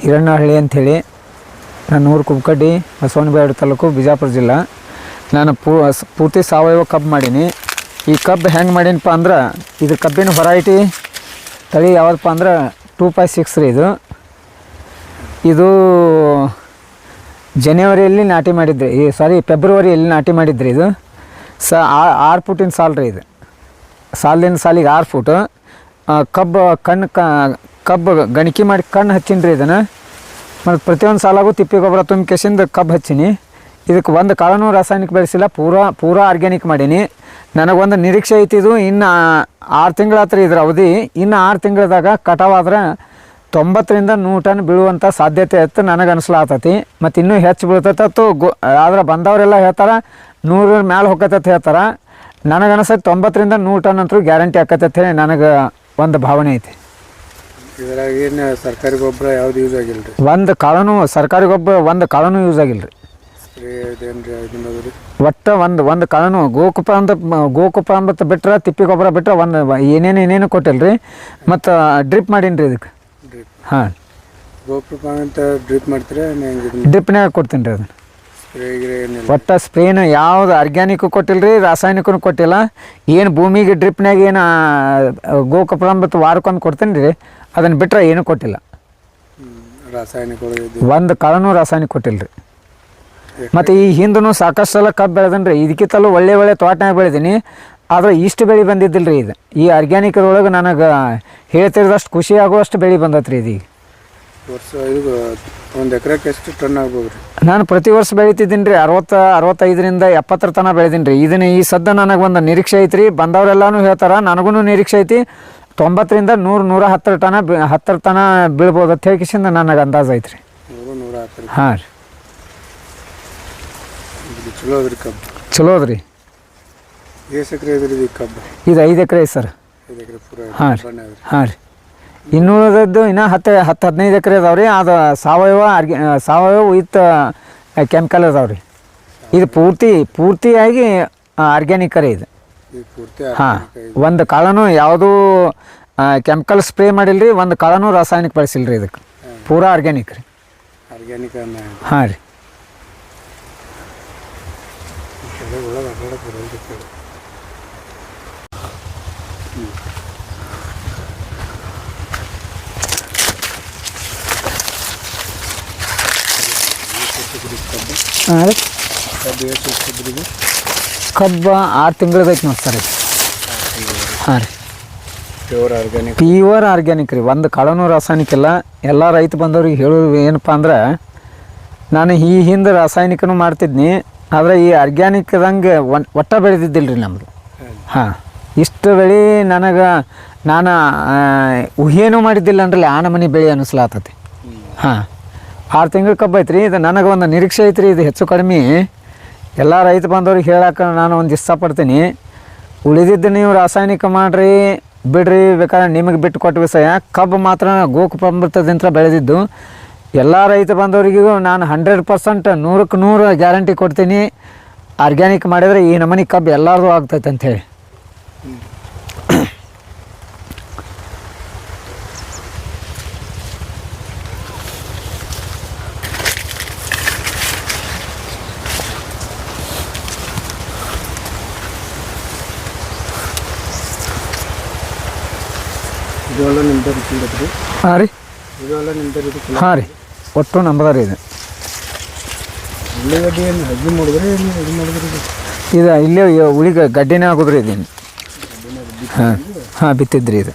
ಹಿರಣ್ಣಹಳ್ಳಿ ಅಂಥೇಳಿ, ನನ್ನ ಊರು ಕುಬ್ಕಡ್ಡಿ, ಬಸವನಬಾಗೇವಾಡಿ ತಾಲೂಕು, ಬಿಜಾಪುರ ಜಿಲ್ಲಾ. ನಾನು ಪೂರ್ತಿ ಸಾವಯವ ಕಬ್ಬು ಮಾಡೀನಿ. ಈ ಕಬ್ಬು ಹೆಂಗೆ ಮಾಡೀನಪ್ಪ ಅಂದ್ರೆ, ಇದು ಕಬ್ಬಿನ ವೆರೈಟಿ ತಳಿ ಯಾವುದಪ್ಪ ಅಂದ್ರೆ 2.6 ರೀ. ಇದು ಜನವರಿಯಲ್ಲಿ ನಾಟಿ ಮಾಡಿದ್ರಿ, ಫೆಬ್ರವರಿಯಲ್ಲಿ ನಾಟಿ ಮಾಡಿದ್ರಿ. ಇದು 6 ಫುಟಿನ ಸಾಲು ರೀ. ಇದು ಸಾಲಿನ ಸಾಲಿಗೆ 6 ಫುಟ್ ಕಬ್ಬು ಕಬ್ಬು ಗಣಿಕೆ ಮಾಡಿ ಕಣ್ಣು ಹಚ್ಚೀನಿ ರೀ. ಇದನ್ನು ಮತ್ತು ಪ್ರತಿಯೊಂದು ಸಾಲಾಗೂ ತಿಪ್ಪಿ ಗೊಬ್ಬರ ತುಂಬಿಕೆಸಿಂದ ಕಬ್ಬು ಹಚ್ಚೀನಿ. ಇದಕ್ಕೆ ಒಂದು ಕಾಳನೂ ರಾಸಾಯನಿಕ ಬೆಳೆಸಿಲ್ಲ, ಪೂರಾ ಆರ್ಗ್ಯಾನಿಕ್ ಮಾಡೀನಿ. ನನಗೊಂದು ನಿರೀಕ್ಷೆ ಐತಿ. ಇದು ಇನ್ನು 6 ತಿಂಗಳು ಆತ್ರಿ ಇದ್ರ ಅವಧಿ. ಇನ್ನು 6 ತಿಂಗಳದಾಗ ಕಟಾವಾದ್ರೆ 90ರಿಂದ 100 ಟನ್ ಬೀಳುವಂಥ ಸಾಧ್ಯತೆ ಇತ್ತು ನನಗೆ ಅನಿಸ್ಲಾತತಿ. ಮತ್ತು ಇನ್ನೂ ಹೆಚ್ಚು ಬೀಳ್ತೈತತ್ತು ಆದ್ರೆ ಬಂದವರೆಲ್ಲ ಹೇಳ್ತಾರೆ 100 ಮ್ಯಾಲೆ ಹೋಗತ್ತಂತ ಹೇಳ್ತಾರೆ. ನನಗೆ ಅನಿಸತ್ತೆ 90ರಿಂದ 100 ಟನ್ ಅಂತೂ ಗ್ಯಾರಂಟಿ ಆಕತ್ತಂತ ಹೇಳಿ ನನಗೆ ಒಂದು ಭಾವನೆ ಐತಿ. ಇದ್ರಾಗ ಏನು ಸರ್ಕಾರಿ ಗೊಬ್ಬರ ಯಾವ್ದು ಯೂಸ್ ಆಗಿಲ್ಲ ರೀ? ಒಂದು ಕಾಳನೂ ಸರ್ಕಾರಿ ಗೊಬ್ಬರ ಒಂದು ಕಾಳನೂ ಯೂಸ್ ಆಗಿಲ್ಲ ರೀ. ಸ್ಪ್ರೇ ಇದೇನು ರೀ ಇದನ್ನದು ರೀ? ಒಟ್ಟು ಒಂದು ಕಾಳನು ಗೋಕುಪ ಅಂತ ಬಿಟ್ರೆ, ತಿಪ್ಪಿ ಗೊಬ್ಬರ ಬಿಟ್ಟರೆ ಏನೇನು ಕೊಟ್ಟಿಲ್ಲ ರೀ. ಮತ್ತು ಡ್ರಿಪ್ ಮಾಡೀನಿ ರೀ ಇದಕ್ಕೆ. ಡ್ರಿಪ್? ಹಾಂ, ಗೋಪ್ರೂಪ ಅಂತ ಡ್ರಿಪ್ ಮಾಡ್ತೀರಾ? ಡ್ರಿಪ್ನಾಗ ಕೊಡ್ತೀನಿ ರೀ ಅದನ್ನು. ಸ್ಪ್ರೇ ಗಿರೇ ಏನಿಲ್ಲ? ಒಟ್ಟು ಸ್ಪ್ರೇನು ಯಾವುದು ಆರ್ಗ್ಯಾನಿಕ್ಕು ಕೊಟ್ಟಿಲ್ಲ ರೀ, ರಾಸಾಯನಿಕನೂ ಕೊಟ್ಟಿಲ್ಲ. ಏನು ಭೂಮಿಗೆ ಡ್ರಿಪ್ನಾಗ ಏನು ಗೋಕುಪ್ರಾಂಬತ್ತು ವಾರಕ್ಕೊಂದು ಕೊಡ್ತೀನಿ ರೀ, ಅದನ್ನು ಬಿಟ್ಟರೆ ಏನೂ ಕೊಟ್ಟಿಲ್ಲ. ರಾಸಾಯನಿಕಗಳು ಒಂದು ಕಾಳನೂ ರಾಸಾಯನಿಕ ಕೊಟ್ಟಿಲ್ಲ ರೀ. ಮತ್ತು ಈ ಹಿಂದೂ ಸಾಕಷ್ಟು ಸಲ ಕಬ್ಬು ಬೆಳೆದೀನಿ ರೀ. ಇದಕ್ಕಿಂತಲೂ ಒಳ್ಳೆ ತೋಟನಾಗ ಬೆಳೆದೀನಿ. ಆದರೆ ಇಷ್ಟು ಬೆಳೆ ಬಂದಿದ್ದಿಲ್ಲ ರೀ. ಇದು ಈ ಆರ್ಗ್ಯಾನಿಕದೊಳಗೆ ನನಗೆ ಹೇಳ್ತಿರೋದಷ್ಟು ಖುಷಿ ಆಗುವಷ್ಟು ಬೆಳೆ ಬಂದತ್ರಿ ಇದೀಗ. ವರ್ಷ ಇದು ಒಂದು ಎಕರೆಗೆ ಎಷ್ಟು ಟನ್ ಆಗ್ಬೋದು ರೀ? ನಾನು ಪ್ರತಿ ವರ್ಷ ಬೆಳಿತಿದ್ದೀನಿ ರೀ. 65ರಿಂದ 70 ತನಕ ಬೆಳೆದೀನಿ ರೀ. ಇದನ್ನು ಈ ಸದ್ದ ನನಗೆ ಒಂದು ನಿರೀಕ್ಷೆ ಐತ್ರಿ. ಬಂದವರೆಲ್ಲನೂ ಹೇಳ್ತಾರೆ, ನನಗೂ ನಿರೀಕ್ಷೆ ಐತಿ. 90ರಿಂದ 100-110 ಟನ ಬೀಳ್ಬೋದು ಅಂತ ಹೇಳ್ಕಿಸಿಂದ ನನಗೆ ಅಂದಾಜು ಐತ್ರಿ. 100-110? ಹಾಂ ರೀ. ಚಲೋ ಅದ್ರಿ ಕಬ್ಬು? ಚಲೋ ಅದ್ರಿ. ಎಷ್ಟು ಎಕರೆ ಇದ್ರಿ ಇದು ಕಬ್ಬು? ಇದು 5 ಎಕರೆ ಐತೆ ಸರ್. 5 ಎಕರೆ ಪೂರ? ಹಾಂ ರೀ. ಹಾಂ ರೀ. ಇನ್ನುಳಿದದ್ದು ಇನ್ನೂ 10-15 ಎಕರೆ ಅದಾವೆ ರೀ. ಅದು ಸಾವಯವ ವಿತ್ ಕೆಮಿಕಲ್ ಅದಾವೆ ರೀ. ಇದು ಪೂರ್ತಿಯಾಗಿ ಆರ್ಗ್ಯಾನಿಕ್ ರೀ ಇದು. ಹಾಂ, ಒಂದು ಕಾಳನೂ ಯಾವುದೂ ಕೆಮಿಕಲ್ ಸ್ಪ್ರೇ ಮಾಡಿಲ್ಲ ರೀ, ಒಂದು ಕಾಳನೂ ರಾಸಾಯನಿಕ ಬಳಸಿಲ್ಲ ರೀ. ಇದಕ್ಕೆ ಪೂರಾ ಆರ್ಗ್ಯಾನಿಕ್ ರೀ. ಆರ್ಗ್ಯಾನಿಕ್? ಹಾಂ ರೀ. ಹಾಂ ರೀ. ಕಬ್ಬು 6 ತಿಂಗಳದೈತಿ ನೋಡಿ ಸರ್ ಇದು. ಹಾಂ ರೀ. ಪ್ಯೂರ್ ಆರ್ಗ್ಯಾನಿಕ್ ರೀ. ಒಂದು ಕಾಳನೂ ರಾಸಾಯನಿಕ ಇಲ್ಲ. ಎಲ್ಲ ರೈತ ಬಂದವ್ರಿಗೆ ಹೇಳೋದು ಏನಪ್ಪ ಅಂದ್ರೆ, ನಾನು ಈ ಹಿಂದೆ ರಾಸಾಯನಿಕನೂ ಮಾಡ್ತಿದ್ನಿ, ಆದರೆ ಈ ಆರ್ಗ್ಯಾನಿಕ್ದಂಗೆ ಒಟ್ಟ ಬೆಳೆದಿದ್ದಿಲ್ಲ ರೀ ನಮ್ಮದು. ಹಾಂ, ಇಷ್ಟು ಬೆಳೆ ನಾನು ಊಹೆನೂ ಮಾಡಿದ್ದಿಲ್ಲ ಅಂದ್ರೆ ಮನೆ ಬೆಳೆ ಅನ್ನಿಸ್ಲಾತತಿ. ಹಾಂ, 6 ತಿಂಗಳ ಕಬ್ಬು ಐತ್ರಿ. ಇದು ನನಗೆ ಒಂದು ನಿರೀಕ್ಷೆ ಐತ್ರಿ. ಇದು ಹೆಚ್ಚು ಕಡಿಮೆ ಎಲ್ಲ ರೈತ ಬಂದವ್ರಿಗೆ ಹೇಳಕ್ಕೆ ನಾನು ಒಂದು ಇಷ್ಟಪಡ್ತೀನಿ. ಉಳಿದಿದ್ದು ನೀವು ರಾಸಾಯನಿಕ ಮಾಡಿರಿ ಬಿಡ್ರಿ, ಬೇಕಾದ್ರೆ ನಿಮಗೆ ಬಿಟ್ಟು ಕೊಟ್ಟ ವಿಷಯ. ಕಬ್ಬು ಮಾತ್ರ ಗೋಕುಪಾಮೃತದಿಂದ ಬೆಳೆದಿದ್ದು. ಎಲ್ಲ ರೈತ ಬಂದವರಿಗೂ ನಾನು 100% 100ಕ್ಕೆ 100 ಗ್ಯಾರಂಟಿ ಕೊಡ್ತೀನಿ. ಆರ್ಗ್ಯಾನಿಕ್ ಮಾಡಿದರೆ ಈ ನಮೂನಿ ಕಬ್ಬು ಎಲ್ಲರದು ಆಗ್ತೈತೆ ಅಂಥೇಳಿ. ಇದೆಲ್ಲ ನಿಮ್ದು ರೀ? ಹಾಂ ರೀ. ಇದೆಲ್ಲ ನಿಮ್ದು ರೀ? ಹಾಂ ರೀ, ಒಟ್ಟು ನಮ್ಮದ ರೀ ಇದು. ಉಳ್ಳಿಗಡ್ಡಿ ಏನು ಹಜ್ಜಿ ಮಾಡಿದ್ರಿ? ಇದು ಮಾಡಿದ್ರಿ? ಇದು ಇಲ್ಲೇ ಉಳಿಗ ಗಡ್ಡೆನೇ ಆಗೋದ್ರಿ ಇದೇನು. ಹಾಂ ಬಿತ್ತಿದ್ರಿ ಇದು.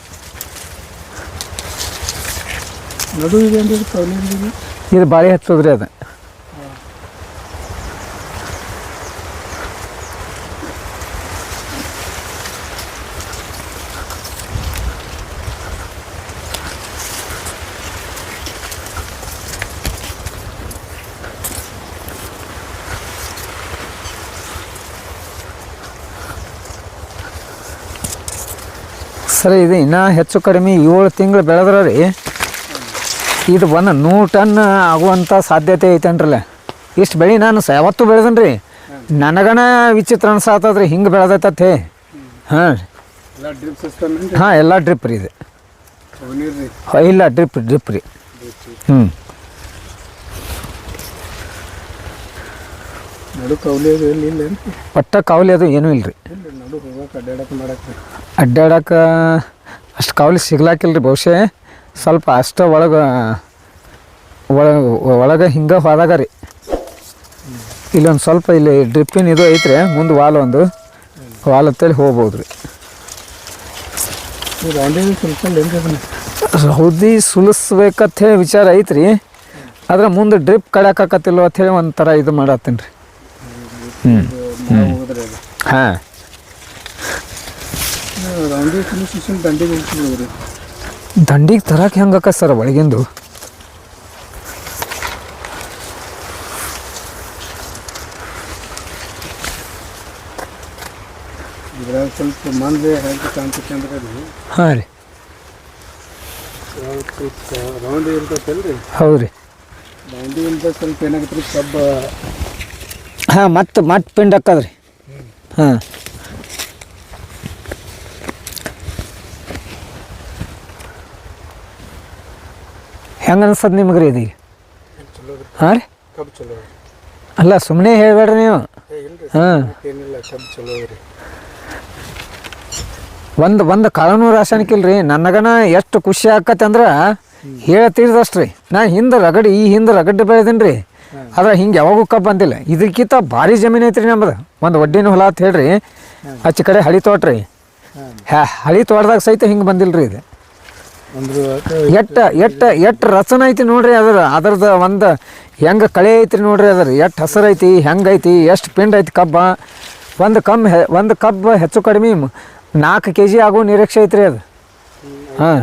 ನಡು ಇದೇನು ರೀ? ಇದು ಬಾಳೆ ಹಚ್ಚೋದ್ರಿ ಅದು. ಸರಿ, ಇದು ಇನ್ನೂ ಹೆಚ್ಚು ಕಡಿಮೆ 7 ತಿಂಗಳು ಬೆಳೆದ್ರೆ ರೀ ಇದು ಒಂದು 100 ಟನ್ ಆಗುವಂಥ ಸಾಧ್ಯತೆ ಐತೇನ್ರಲ್ಲ. ಇಷ್ಟು ಬೆಳೆ ನಾನು ಯಾವತ್ತೂ ಬೆಳೆದನ್ ರೀ. ನನಗನ ವಿಚಿತ್ರ ಅನ್ಸಾತದ್ರಿ ಹಿಂಗೆ ಬೆಳೆದೈತೆ. ಹಾಂ, ಎಲ್ಲ ಡ್ರಿಪ್ ಸಿಸ್ಟಮ್ ಏನ್ರಿ ಹಾಂ ಎಲ್ಲ ಡ್ರಿಪ್ ರೀ ಇದು ನೀರು ರೀ ಇಲ್ಲ ಡ್ರಿಪ್ ರೀ ಹ್ಞೂ ನಡು ಕೌಲಿ ಅದು ಎಲ್ಲಿ ಇಲ್ಲ ಏನ್ರಿ ಒಟ್ಟ ಕಾವಲಿ ಅದು ಏನೂ ಇಲ್ಲ ರೀ ಇಲ್ಲ ನಡು ಹೋಗಕ್ಕೆ ಅಡ್ಡಾಡಕ್ಕೆ ಮಾಡಕ್ಕೆ ಅಡ್ಡಾಡಕ್ಕೆ ಅಷ್ಟು ಕಾವಲಿ ಸಿಗ್ಲಾಕಿಲ್ಲ ರೀ ಬಹುಶಃ ಸ್ವಲ್ಪ ಅಷ್ಟು ಒಳಗೆ ಹಿಂಗೆ ಹೋದಾಗ ರೀ ಇಲ್ಲೊಂದು ಸ್ವಲ್ಪ ಇಲ್ಲಿ ಡ್ರಿಪ್ಪಿನ ಇದು ಐತ್ರಿ ಮುಂದೆ ವಾಲ್ ಅಂತೇಳಿ ಹೋಗ್ಬೋದು ರೀ ರೌಂಡಿ ಸ್ವಲ್ಪ ಏನ್ರಿ ಅದನ್ನ ರೌದಿ ಸುಲಿಸ್ಬೇಕಂತ ಹೇಳಿ ವಿಚಾರ ಐತ್ರಿ ಆದ್ರೆ ಮುಂದೆ ಡ್ರಿಪ್ ಕಡ್ಯಾಕತ್ತಿಲ್ವ ಅಂಥೇಳಿ ಒಂಥರ ಇದು ಮಾಡತ್ತೀನಿ ರೀ ಹೋದ್ರೆ ಅದು ಹಾಂ ರೌಂಡಿ ಫಿನಿಶನ್ ದಂಡಿಗೆ ಹೋಗ್ತಿದ್ರಿ ದಂಡಿಗೆ ತರಕ್ಕೆ ಹೆಂಗಕ್ಕ ಸರ್ ಒಳಗಿಂದು ಇದ್ರಾಗ ಸ್ವಲ್ಪ ಮಂದಿ ಹೇಗೆ ಕಾಣ್ತೈತೆ ಅಂದ್ರೆ ಅದು ಹಾಂ ರೀ ಸ್ವಲ್ಪ ರೌಂಡಿ ಇರ್ತೈತಲ್ರಿ ಹೌದು ರೀ ರೌಂಡಿಯಿಂದ ಸ್ವಲ್ಪ ಏನಾಗತ್ತೆ ರೀ ಕಬ್ಬ ಹಾಂ ಮತ್ತೆ ಪಿಂಡ್ ಹಾಕದ್ರಿ ಹಾಂ ಹೆಂಗೆ ಅನ್ಸದ್ ನಿಮ್ಗೆ ರೀ ಇದೀಗ ಹಾಂ ರೀ ಕಬ್ಬು ಚಲೋ ಅಲ್ಲ ಸುಮ್ಮನೆ ಹೇಳ್ಬೇಡ್ರಿ ನೀವು ಇಲ್ರಿ ಹಾಂ ಏನಿಲ್ಲ ಕಬ್ಬು ಚಲೋ ರೀ ಒಂದು ಕಾಳನೂ ರಾಸಾಯನಿಕ ಇಲ್ರಿ ನನಗನ ಎಷ್ಟು ಖುಷಿ ಆಕತ್ತೆ ಅಂದ್ರೆ ಹೇಳ್ತೀರ್ದಷ್ಟು ರೀ ನಾ ಹಿಂದೆ ರಗಡ್ ಬೆಳೆದೀನಿ ರೀ ಆದ್ರೆ ಹಿಂಗೆ ಯಾವಾಗೂ ಕಬ್ಬು ಬಂದಿಲ್ಲ ಇದಕ್ಕಿಂತ ಭಾರಿ ಜಮೀನು ಐತ್ರಿ ನಮ್ಮದು ಒಂದು ಒಡ್ಡಿನ ಹೊಲ ಅಂತ ಹೇಳ್ರಿ ಆಚೆ ಕಡೆ ಹಳಿ ತೋಟ ರೀ ಹಳಿ ತೋಟದಾಗ ಸಹಿತ ಹಿಂಗೆ ಬಂದಿಲ್ಲ ರೀ ಇದು ಎಟ್ಟು ರಚನೆ ಐತಿ ನೋಡ್ರಿ ಅದ್ರದ್ದು ಒಂದು ಹೆಂಗೆ ಕಳೆ ಐತ್ರಿ ನೋಡ್ರಿ ಎಷ್ಟು ಹಸಿರು ಐತಿ ಹೆಂಗೆ ಐತಿ ಎಷ್ಟು ಪಿಂಡ್ ಐತಿ ಕಬ್ಬ ಒಂದು ಕಬ್ಬು ಹೆಚ್ಚು ಕಡಿಮೆ 4 kg ಆಗೋ ನಿರೀಕ್ಷೆ ಐತ್ರಿ ಅದು ಹಾಂ